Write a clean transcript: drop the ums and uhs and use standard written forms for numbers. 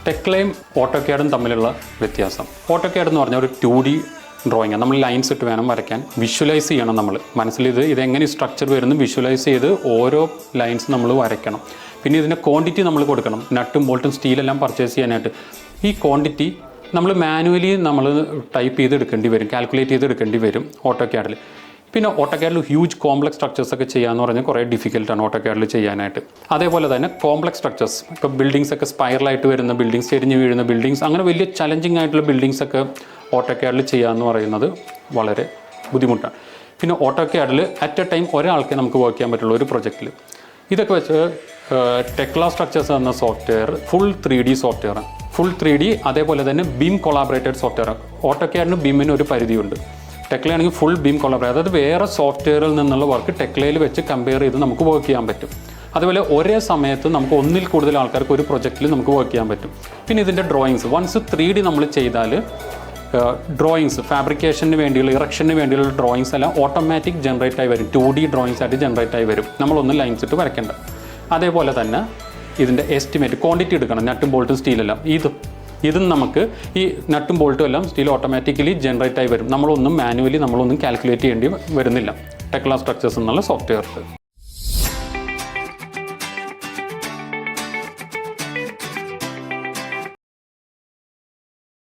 ടെക്ലയും ഓട്ടോക്യാഡും തമ്മിലുള്ള വ്യത്യാസം. ഓട്ടോക്യാഡ് എന്ന് പറഞ്ഞാൽ ഒരു 2D ഡ്രോയിങ്. നമ്മൾ ലൈൻസ് ഇട്ട് വേണം വരയ്ക്കാൻ. വിഷ്വലൈസ് ചെയ്യണം. നമ്മൾ മനസ്സിൽ ഇതെങ്ങനെ സ്ട്രക്ചർ വരുന്നു വിഷ്വലൈസ് ചെയ്ത് ഓരോ ലൈൻസ് നമ്മൾ വരയ്ക്കണം. പിന്നെ ഇതിൻ്റെ ക്വാണ്ടിറ്റി നമ്മൾ കൊടുക്കണം. നട്ടും ബോൾട്ടും സ്റ്റീലെല്ലാം പർച്ചേസ് ചെയ്യാനായിട്ട് ഈ ക്വാണ്ടിറ്റി നമ്മൾ മാനുവലി നമ്മൾ ടൈപ്പ് ചെയ്തെടുക്കേണ്ടി വരും, കാൽക്കുലേറ്റ് ചെയ്തെടുക്കേണ്ടി വരും ഓട്ടോക്യാഡിൽ. പിന്നെ ഓട്ടോക്യാഡിൽ ഹ്യൂജ് കോംപ്ലക്സ് സ്ട്രക്ചേഴ്സ് ഒക്കെ ചെയ്യാമെന്ന് പറഞ്ഞാൽ കുറേ ഡിഫിക്കൽട്ടാണ് ഓട്ടോക്യാഡിൽ ചെയ്യാനായിട്ട്. അതേപോലെ തന്നെ കോംപ്ലക്സ് സ്ട്രക്ചേഴ്സ്, ഇപ്പോൾ ബിൽഡിങ്സ് ഒക്കെ സ്പൈറലായിട്ട് വരുന്ന ബിൽഡിങ്സ്, ചെരിഞ്ഞ് വീഴുന്ന ബിൽഡിങ്സ്, അങ്ങനെ വലിയ ചലഞ്ചിങ് ആയിട്ടുള്ള ബിൽഡിങ്സ് ഒക്കെ ഓട്ടോക്യാഡിൽ ചെയ്യാമെന്ന് പറയുന്നത് വളരെ ബുദ്ധിമുട്ടാണ്. പിന്നെ ഓട്ടോക്യാഡിൽ അറ്റ് എ ടൈം ഒരാൾക്കേ നമുക്ക് വർക്ക് ചെയ്യാൻ പറ്റുള്ളൂ ഒരു പ്രൊജക്റ്റിൽ. ഇതൊക്കെ വെച്ച് ടെക്ല സ്ട്രക്ചേഴ്സ് എന്ന സോഫ്റ്റ്വെയർ ഫുൾ 3D സോഫ്റ്റ്വെയറാണ്. ഫുൾ 3D അതേപോലെ തന്നെ ബീം കൊളാബറേറ്റഡ് സോഫ്റ്റ്വെയറാണ്. ഓട്ടോക്യാഡിന് ബീമിന് ഒരു പരിധിയുണ്ട്. ടെക്ലയാണെങ്കിൽ ഫുൾ ബീം കൊളാബറേറ്റ്, അതായത് വേറെ സോഫ്റ്റ്വെയറിൽ നിന്നുള്ള വർക്ക് ടെക്ലയിൽ വെച്ച് കമ്പയർ ചെയ്ത് നമുക്ക് വർക്ക് ചെയ്യാൻ പറ്റും. അതുപോലെ ഒരേ സമയത്ത് നമുക്ക് ഒന്നിൽ കൂടുതൽ ആൾക്കാർക്ക് ഒരു പ്രൊജക്റ്റിൽ നമുക്ക് വർക്ക് ചെയ്യാൻ പറ്റും. പിന്നെ ഇതിൻ്റെ ഡ്രോയിങ്സ് വൺസ് 3D നമ്മൾ ചെയ്താൽ ഡ്രോയിങ്സ് ഫാബ്രിക്കേഷന് വേണ്ടിയുള്ള ഇറക്ഷന് വേണ്ടിയുള്ള ഡ്രോയിങ്സ് എല്ലാം ഓട്ടോമാറ്റിക് ജനറേറ്റ് ആയി വരും. 2D ഡ്രോയിങ്സ് ആയിട്ട് ജനറേറ്റ് ആയി വരും. നമ്മളൊന്നും ലൈൻസ് ഇട്ട് വരയ്ക്കേണ്ട. അതേപോലെ തന്നെ ഇതിൻ്റെ എസ്റ്റിമേറ്റ് ക്വാണ്ടിറ്റി എടുക്കണം. നട്ടും ബോൾട്ടും സ്റ്റീലെല്ലാം ഇതും നമുക്ക് ഈ നട്ടും ബോൾട്ടും എല്ലാം സ്റ്റീൽ ഓട്ടോമാറ്റിക്കലി ജനറേറ്റ് ആയി വരും. നമ്മളൊന്നും മാനുവലി നമ്മളൊന്നും കാൽക്കുലേറ്റ് ചെയ്യേണ്ടി വരുന്നില്ല ടെക്ല സ്ട്രക്ചേഴ്സ് എന്നുള്ള സോഫ്റ്റ്വെയർ.